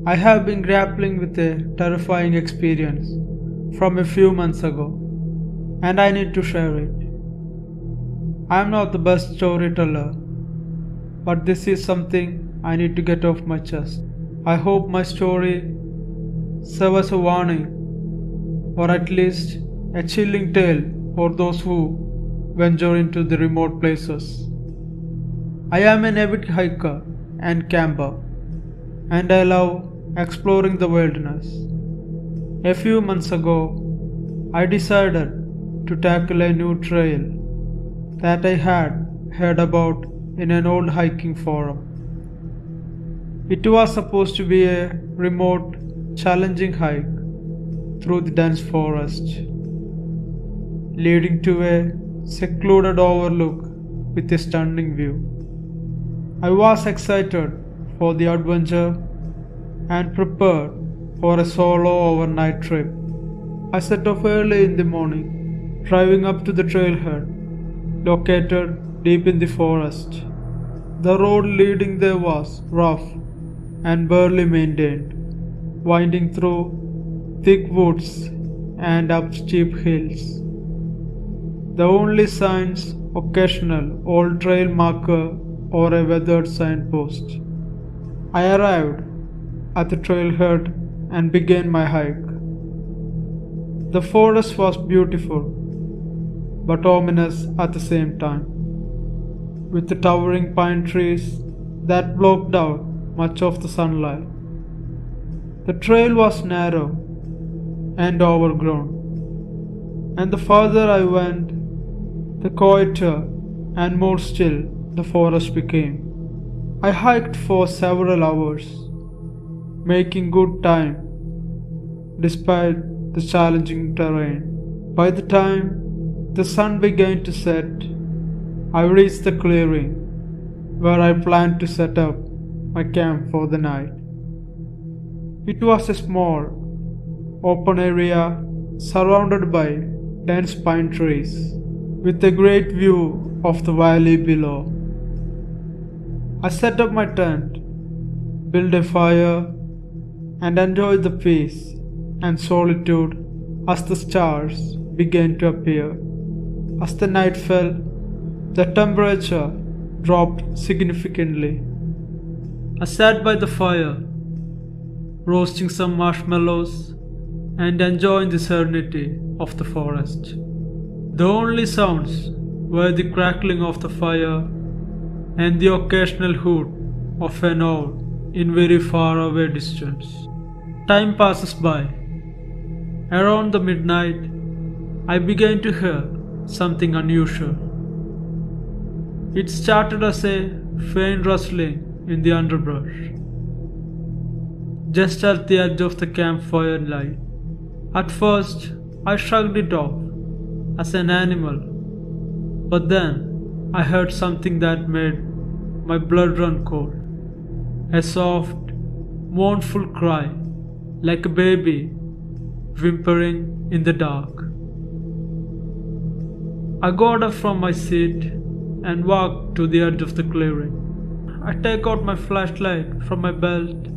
I have been grappling with a terrifying experience from a few months ago, and I need to share it. I am not the best storyteller, but this is something I need to get off my chest. I hope my story serves as a warning, or at least a chilling tale for those who venture into the remote places. I am an avid hiker and camper, and I love exploring the wilderness. A few months ago, I decided to tackle a new trail that I had heard about in an old hiking forum. It was supposed to be a remote, challenging hike through the dense forest, leading to a secluded overlook with a stunning view. I was excited for the adventure and prepared for a solo overnight trip. I set off early in the morning, driving up to the trailhead, located deep in the forest. The road leading there was rough and barely maintained, winding through thick woods and up steep hills. The only signs, occasional old trail marker or a weathered signpost. I arrived at the trailhead and began my hike. The forest was beautiful, but ominous at the same time, with the towering pine trees that blocked out much of the sunlight. The trail was narrow and overgrown, and the farther I went, the quieter and more still the forest became. I hiked for several hours, making good time despite the challenging terrain. By the time the sun began to set, I reached the clearing where I planned to set up my camp for the night. It was a small, open area surrounded by dense pine trees with a great view of the valley below. I set up my tent, built a fire, and enjoyed the peace and solitude as the stars began to appear. As the night fell, the temperature dropped significantly. I sat by the fire, roasting some marshmallows and enjoying the serenity of the forest. The only sounds were the crackling of the fire and the occasional hoot of an owl in very far away distance. Time passes by. Around the midnight, I began to hear something unusual. It started as a faint rustling in the underbrush, just at the edge of the campfire light. At first, I shrugged it off as an animal, but then I heard something that made my blood run cold. A soft, mournful cry, like a baby whimpering in the dark. I got up from my seat and walked to the edge of the clearing. I take out my flashlight from my belt,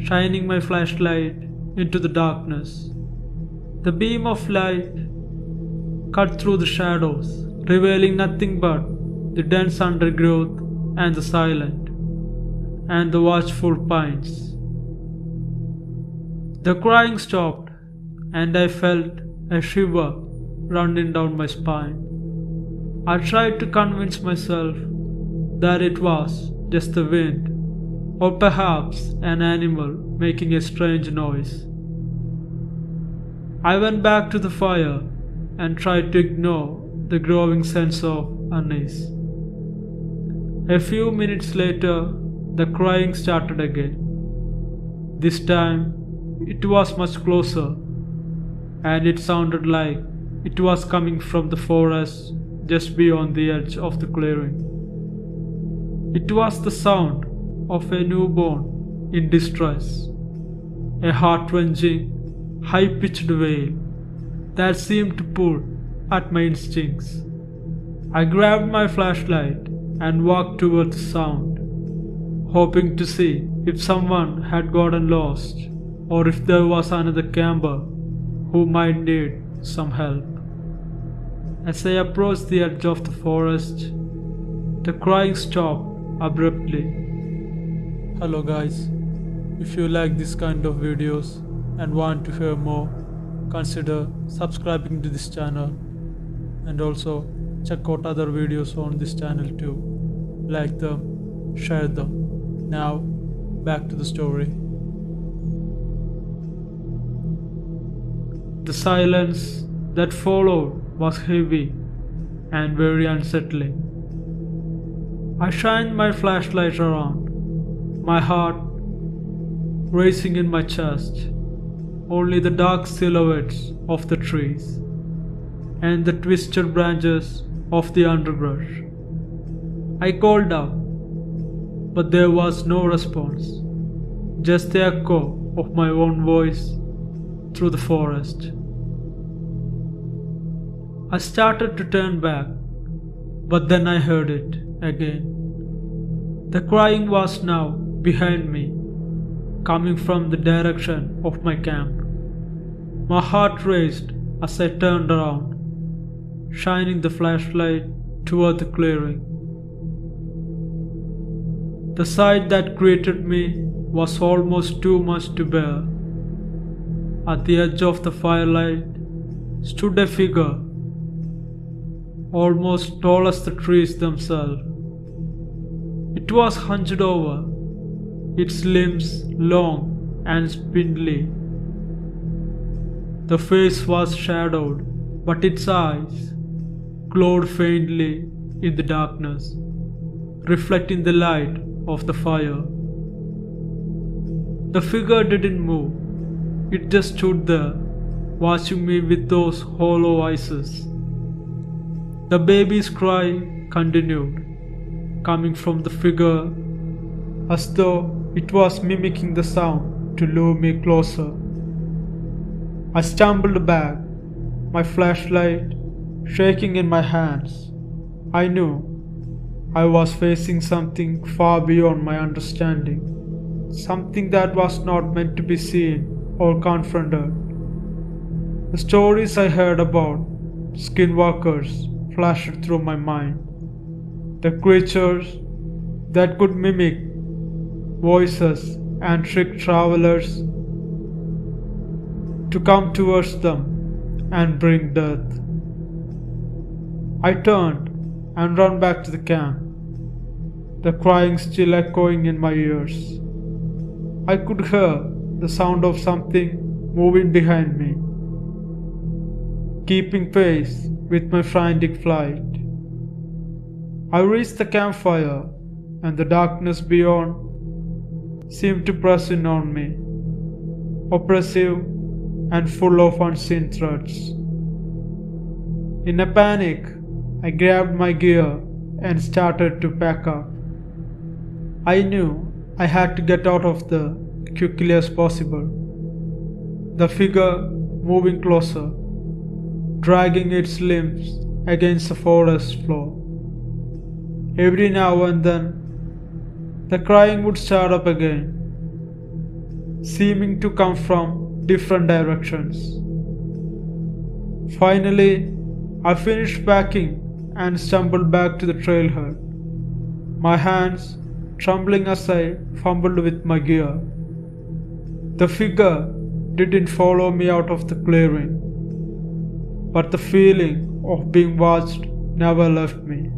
shining my flashlight into the darkness. The beam of light cut through the shadows, revealing nothing but the dense undergrowth and the silent and the watchful pines. The crying stopped, and I felt a shiver running down my spine. I tried to convince myself that it was just the wind, or perhaps an animal making a strange noise. I went back to the fire and tried to ignore the growing sense of unease. A few minutes later, the crying started again. This time, it was much closer, and it sounded like it was coming from the forest just beyond the edge of the clearing. It was the sound of a newborn in distress, a heart-wrenching, high-pitched wail that seemed to pull at my instincts. I grabbed my flashlight and walked towards the sound, hoping to see if someone had gotten lost or if there was another camper who might need some help. As I approached the edge of the forest, the crying stopped abruptly. Hello guys, if you like this kind of videos and want to hear more, consider subscribing to this channel, and also check out other videos on this channel too. Like them, share them. Now, back to the story. The silence that followed was heavy and very unsettling. I shined my flashlight around, my heart racing in my chest. Only the dark silhouettes of the trees and the twisted branches of the underbrush. I called out, but there was no response, just the echo of my own voice through the forest. I started to turn back, but then I heard it again. The crying was now behind me, coming from the direction of my camp. My heart raced as I turned around, shining the flashlight toward the clearing. The sight that greeted me was almost too much to bear. At the edge of the firelight stood a figure, almost tall as the trees themselves. It was hunched over, its limbs long and spindly. The face was shadowed, but its eyes glowed faintly in the darkness, reflecting the light of the fire. The figure didn't move, it just stood there, watching me with those hollow eyes. The baby's cry continued, coming from the figure as though it was mimicking the sound to lure me closer. I stumbled back, my flashlight shaking in my hands. I knew I was facing something far beyond my understanding, something that was not meant to be seen or confronted. The stories I heard about skinwalkers flashed through my mind. The creatures that could mimic voices and trick travelers to come towards them and bring death. I turned and ran back to the camp, the crying still echoing in my ears. I could hear the sound of something moving behind me, keeping pace with my frantic flight. I reached the campfire, and the darkness beyond seemed to press in on me, oppressive and full of unseen threats. In a panic, I grabbed my gear and started to pack up. I knew I had to get out of there quickly as possible. The figure moving closer, dragging its limbs against the forest floor. Every now and then, the crying would start up again, seeming to come from different directions. Finally, I finished packing and stumbled back to the trailhead, my hands trembling as I fumbled with my gear. The figure didn't follow me out of the clearing, but the feeling of being watched never left me.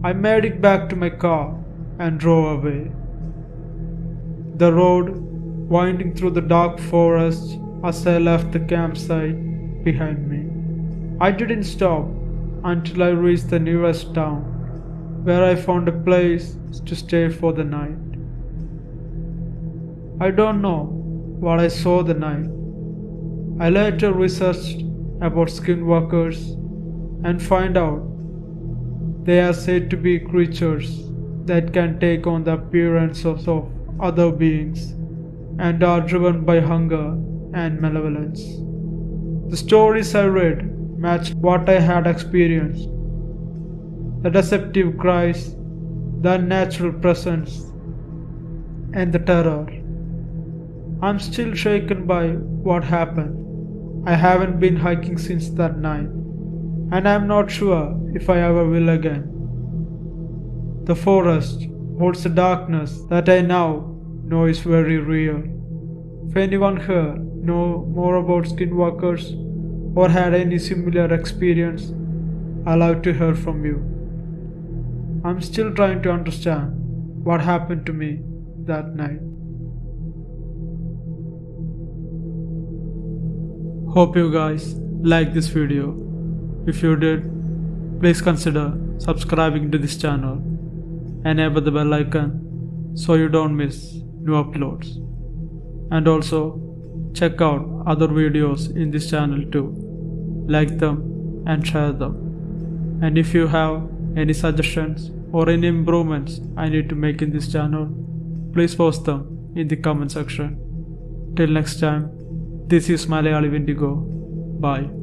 I made it back to my car and drove away. The road winding through the dark forest as I left the campsite behind me. I didn't stop until I reached the nearest town, where I found a place to stay for the night. I don't know what I saw the night. I later researched about skinwalkers and find out they are said to be creatures that can take on the appearance of other beings and are driven by hunger and malevolence. The stories I read matched what I had experienced. The deceptive cries, the unnatural presence, and the terror. I'm still shaken by what happened. I haven't been hiking since that night, and I'm not sure if I ever will again. The forest holds a darkness that I now know is very real. If anyone here know more about skinwalkers or had any similar experience, I'd love to hear from you. I'm still trying to understand what happened to me that night. Hope you guys liked this video. If you did, please consider subscribing to this channel and enable the bell icon so you don't miss new uploads. And also check out other videos in this channel too. Like them and share them. And if you have any suggestions or any improvements I need to make in this channel, please post them in the comment section. Till next time, this is Malayali Wendigo. Bye.